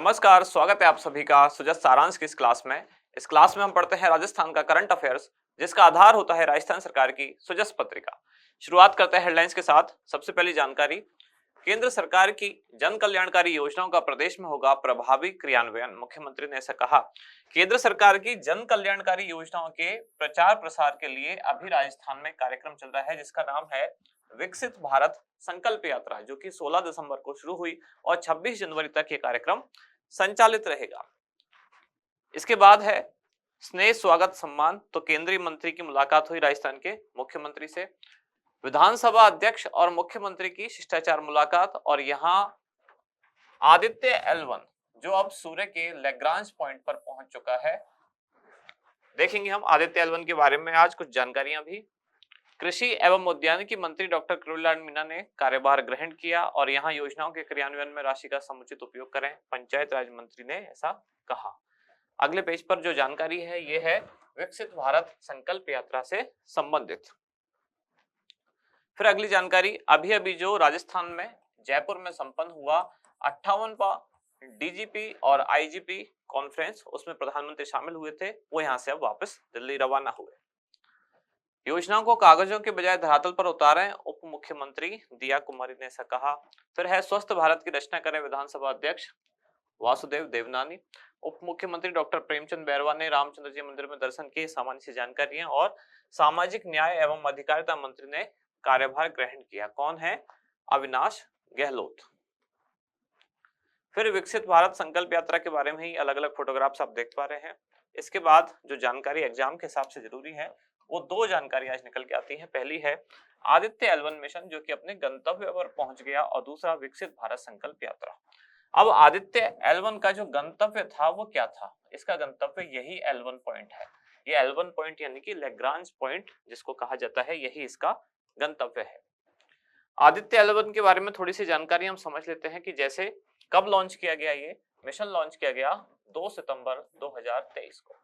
नमस्कार, स्वागत है आप सभी का सुजस सारांश की इस क्लास में। इस क्लास में हम पढ़ते हैं राजस्थान का करंट अफेयर्स, जिसका आधार होता है राजस्थान सरकार की सुजस पत्रिका। शुरुआत करते हैं हेडलाइंस के साथ। सबसे पहली जानकारी, केंद्र सरकार की जन कल्याणकारी योजनाओं का प्रदेश में होगा प्रभावी क्रियान्वयन। मुख्यमंत्री ने ऐसा कहा। केंद्र सरकार की जन कल्याणकारी योजनाओं के प्रचार प्रसार के लिए अभी राजस्थान में कार्यक्रम चल रहा है, जिसका नाम है विकसित भारत संकल्प यात्रा, जो कि 16 दिसंबर को शुरू हुई और 26 जनवरी तक ये कार्यक्रम संचालित रहेगा। इसके बाद है स्नेह स्वागत सम्मान। तो केंद्रीय मंत्री की मुलाकात हुई राजस्थान के मुख्यमंत्री से। विधानसभा अध्यक्ष और मुख्यमंत्री की शिष्टाचार मुलाकात, और यहाँ आदित्य L1 जो अब सूर्य के लैग्रांज पॉइंट पर पहुंच चुका है। देखेंगे हम आदित्य L1 के बारे में आज कुछ जानकारियां भी। कृषि एवं उद्यानिकी मंत्री डॉक्टर किरोड़ीलाल मीणा ने कार्यभार ग्रहण किया और यहां योजनाओं के क्रियान्वयन में राशि का समुचित उपयोग करें, पंचायत राज मंत्री ने ऐसा कहा। अगले पेज पर जो जानकारी है ये है विकसित भारत संकल्प यात्रा से संबंधित। फिर अगली जानकारी, अभी अभी जो राजस्थान में जयपुर में संपन्न हुआ 58वां डीजीपी और आईजीपी कॉन्फ्रेंस, उसमें प्रधानमंत्री शामिल हुए थे, वो यहाँ से अब वापस दिल्ली रवाना हुए। योजनाओं को कागजों के बजाय धरातल पर उतारें, उप मुख्यमंत्री दिया कुमारी ने ऐसा कहा। फिर है स्वस्थ भारत की रचना करें, विधानसभा अध्यक्ष वासुदेव देवनानी। उप मुख्यमंत्री डॉक्टर प्रेमचंद बैरवा ने रामचंद्र जी मंदिर में दर्शन किए, सामान्य सी जानकारियां। और सामाजिक न्याय एवं अधिकारिता मंत्री ने कार्यभार ग्रहण किया। कौन है? अविनाश गहलोत। फिर विकसित भारत संकल्प यात्रा के बारे में ही अलग अलग फोटोग्राफ्स आप देख पा रहे हैं। इसके बाद जो जानकारी एग्जाम के हिसाब से जरूरी है वो दो जानकारी आज निकल के आती है। पहली है आदित्य L1 मिशन जो कि अपने गंतव्य पर पहुंच गया, और दूसरा विकसित भारत संकल्प यात्रा। अब आदित्य L1 का जो गंतव्य था वो क्या था? इसका गंतव्य यही L1 पॉइंट है। ये L1 पॉइंट यानी कि लैग्रांज पॉइंट जिसको कहा जाता है, यही इसका गंतव्य है। आदित्य L1 के बारे में थोड़ी सी जानकारी हम समझ लेते हैं कि जैसे कब लॉन्च किया गया। ये मिशन लॉन्च किया गया 2 सितंबर 2023 को।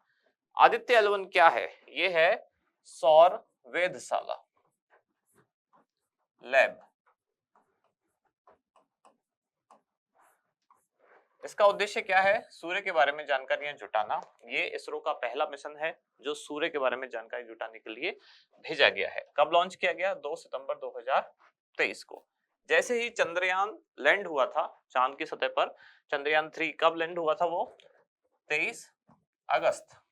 आदित्य L1 क्या है? ये है सौर वेधशाला लैब। इसका उद्देश्य क्या है? सूर्य के बारे में जानकारियां जुटाना। ये इसरो का पहला मिशन है जो सूर्य के बारे में जानकारी जुटाने के लिए भेजा गया है। कब लॉन्च किया गया? 2 सितंबर 2023 को। जैसे ही चंद्रयान लैंड हुआ था चांद की सतह पर, चंद्रयान 3 कब लैंड हुआ था? वो 23 अगस्त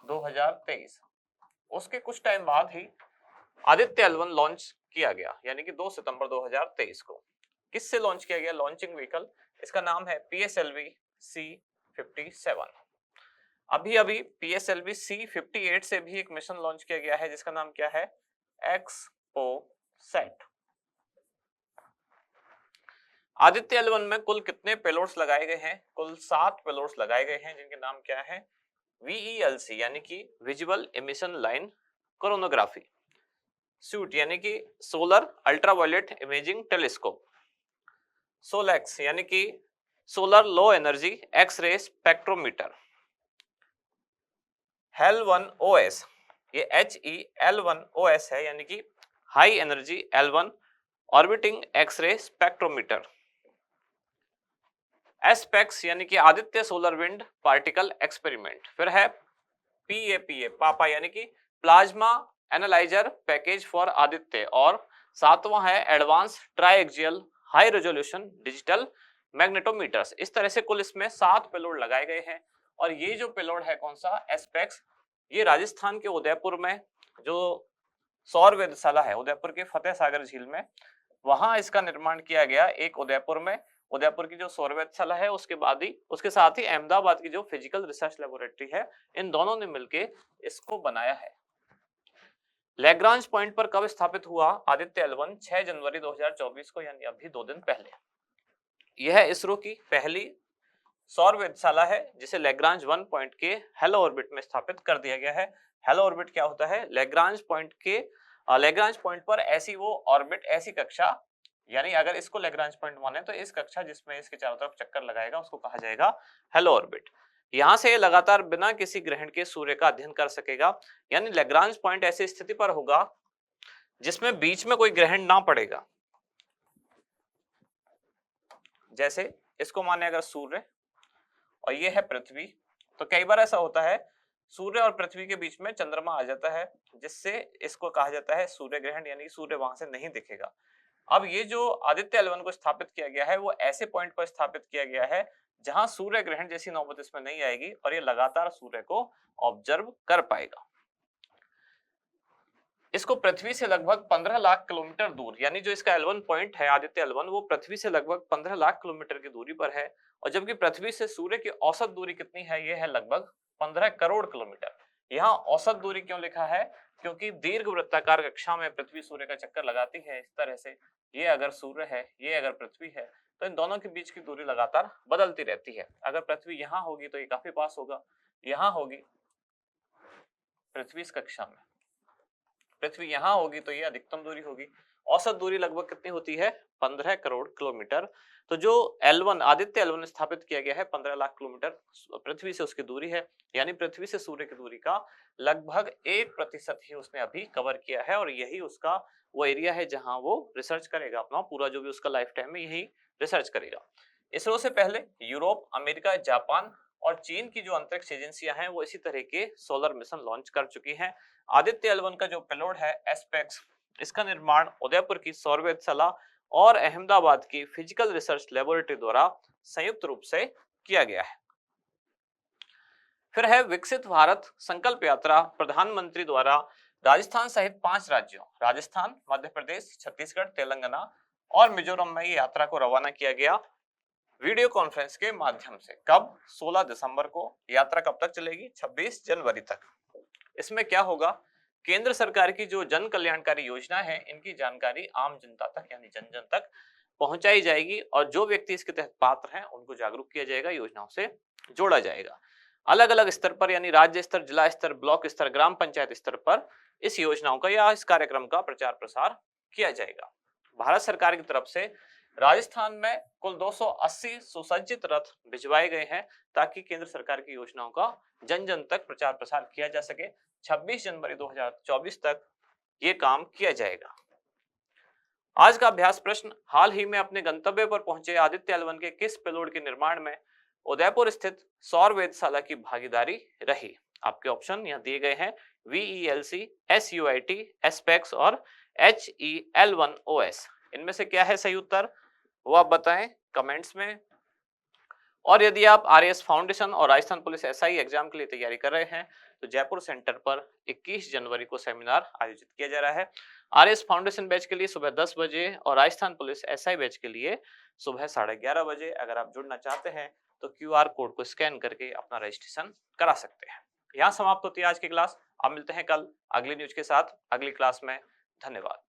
2023। उसके कुछ टाइम बाद ही आदित्य L1 लॉन्च किया गया, यानी कि 2 सितंबर 2023 को। किससे लॉन्च किया गया? लॉन्चिंग व्हीकल, इसका नाम है PSLV C57। अभी अभी PSLV C58 से भी एक मिशन लॉन्च किया गया है, जिसका नाम क्या है? एक्सपोसैट। आदित्य L1 में कुल कितने पेलोड्स लगाए गए हैं? कुल 7 पेलोड्स लगाए गए हैं, जिनके नाम क्या है? VELC यानी कि visual emission line coronagraphy, suit यानी कि solar ultraviolet imaging telescope, solexs यानी कि solar low energy x-ray spectrometer, HEL1OS, ये HEL1OS है यानी कि high energy L1 orbiting x-ray spectrometer, aspex यानी कि Aditya solar wind particle experiment. फिर है PAPA पापा यानी कि plasma analyser package for Aditya, और सातवां है advance triaxial high resolution digital magnetometers. इस तरह से कुल इसमें 7 पेलोड लगाए गए हैं। और ये जो पेलोड है कौन सा? एस्पेक्स। ये राजस्थान के उदयपुर में जो सौर वेधशाला है, उदयपुर के फतेह सागर झील में, वहां इसका निर्माण किया गया। एक उदयपुर में, उदयपुर की जो सौर वेधशाला है, उसके बाद ही उसके साथ ही अहमदाबाद की जो फिजिकल रिसर्च लेबोरेटरी है, इन दोनों ने मिलकर इसको बनाया है। लैग्रांज पॉइंट पर कब स्थापित हुआ आदित्य L1? 6 जनवरी 2024 को, यानी अभी 2 दिन पहले। यह इसरो की पहली सौर वेधशाला है जिसे लैग्रांज 1 पॉइंट के हेलो ऑर्बिट में स्थापित कर दिया गया है। हेलो ऑर्बिट क्या होता है? लैग्रांज पॉइंट पर ऐसी वो ऑर्बिट, ऐसी कक्षा, यानी अगर इसको लैग्रांज पॉइंट माने तो इस कक्षा जिसमें इसके चारों तरफ चक्कर लगाएगा उसको कहा जाएगा हेलो ऑर्बिट। यहां से लगातार बिना किसी ग्रहण के सूर्य का अध्ययन कर सकेगा, यानी लैग्रांज पॉइंट ऐसी स्थिति पर होगा जिसमें बीच में कोई ग्रहण ना पड़ेगा। जैसे इसको माने अगर सूर्य और ये है पृथ्वी, तो कई बार ऐसा होता है सूर्य और पृथ्वी के बीच में चंद्रमा आ जाता है, जिससे इसको कहा जाता है सूर्य ग्रहण, यानी सूर्य वहां से नहीं दिखेगा। अब ये जो आदित्य L1 को स्थापित किया गया है वो ऐसे पॉइंट पर स्थापित किया गया है जहां सूर्य ग्रहण जैसी नौबत इसमें नहीं आएगी और ये लगातार सूर्य को ऑब्जर्व कर पाएगा। इसको पृथ्वी से लगभग 15 लाख किलोमीटर दूर, यानी जो इसका L1 पॉइंट है आदित्य L1 वो पृथ्वी से लगभग 15 लाख किलोमीटर की दूरी पर है, और जबकि पृथ्वी से सूर्य की औसत दूरी कितनी है, ये है लगभग 15 करोड़ किलोमीटर। यहाँ औसत दूरी क्यों लिखा है, क्योंकि दीर्घ वृत्ताकार कक्षा में पृथ्वी सूर्य का चक्कर लगाती है इस तरह से, ये अगर सूर्य है ये अगर पृथ्वी है तो इन दोनों के बीच की दूरी लगातार बदलती रहती है। अगर पृथ्वी यहाँ होगी तो ये काफी पास होगा, यहाँ होगी पृथ्वी इस कक्षा में, पृथ्वी यहाँ होगी तो ये अधिकतम दूरी होगी। औसत दूरी लगभग कितनी होती है, 15 करोड़ किलोमीटर। तो जो L1 आदित्य L1 स्थापित किया गया है 15 लाख किलोमीटर पृथ्वी से उसकी दूरी है, यानी पृथ्वी से सूर्य की दूरी का लगभग 1% ही उसने अभी कवर किया है, और यही उसका वो एरिया है जहां वो रिसर्च करेगा, अपना पूरा जो भी उसका लाइफ टाइम में यही रिसर्च करेगा। इसरो से पहले यूरोप, अमेरिका, जापान और चीन की जो अंतरिक्ष एजेंसियां हैं वो इसी तरह के सोलर मिशन लॉन्च कर चुकी हैं। आदित्य L1 का जो पेलोड है एस्पेक्स, इसका निर्माण उदयपुर की सौर वेधशाला और अहमदाबाद की फिजिकल रिसर्च लेबोरेटरी द्वारा संयुक्त रूप से किया गया है। फिर है विकसित भारत संकल्प यात्रा, प्रधानमंत्री द्वारा राजस्थान सहित 5 राज्यों राजस्थान, मध्य प्रदेश, छत्तीसगढ़, तेलंगाना और मिजोरम में ये यात्रा को रवाना किया गया वीडियो कॉन्फ्रेंस के माध्यम से। कब, 16 दिसंबर को। यात्रा कब तक चलेगी, 26 जनवरी तक। इसमें क्या होगा, केंद्र सरकार की जो जन कल्याणकारी योजना है इनकी जानकारी आम जनता तक यानी जन जन तक पहुंचाई जाएगी, और जो व्यक्ति इसके तहत पात्र हैं उनको जागरूक किया जाएगा, योजनाओं से जोड़ा जाएगा। अलग अलग स्तर पर यानी राज्य स्तर, जिला स्तर, ब्लॉक स्तर, ग्राम पंचायत स्तर पर इस योजनाओं का या इस कार्यक्रम का प्रचार प्रसार किया जाएगा। भारत सरकार की तरफ से राजस्थान में कुल 280 सुसज्जित रथ भिजवाए गए हैं ताकि केंद्र सरकार की योजनाओं का जन जन तक प्रचार प्रसार किया जा सके। 26 जनवरी 2024 तक ये काम किया जाएगा। आज का अभ्यास प्रश्न, हाल ही में अपने गंतव्य पर पहुंचे आदित्य L1 के किस पेलोड के निर्माण में उदयपुर स्थित सौर वेधशाला की भागीदारी रही। आपके ऑप्शन यहाँ दिए गए हैं, VELC, SUIT, SPEX और HEL1OS। इनमें से क्या है सही उत्तर, वो आप बताएं कमेंट्स में। और यदि आप RAS फाउंडेशन और राजस्थान पुलिस SI एग्जाम के लिए तैयारी कर रहे हैं तो जयपुर सेंटर पर 21 जनवरी को सेमिनार आयोजित किया जा रहा है। RAS फाउंडेशन बैच के लिए सुबह 10 बजे और राजस्थान पुलिस SI बैच के लिए सुबह 11:30 बजे। अगर आप जुड़ना चाहते हैं तो QR कोड को स्कैन करके अपना रजिस्ट्रेशन करा सकते हैं। यहाँ समाप्त होती है आज की क्लास। अब मिलते हैं कल अगली न्यूज के साथ अगली क्लास में। धन्यवाद।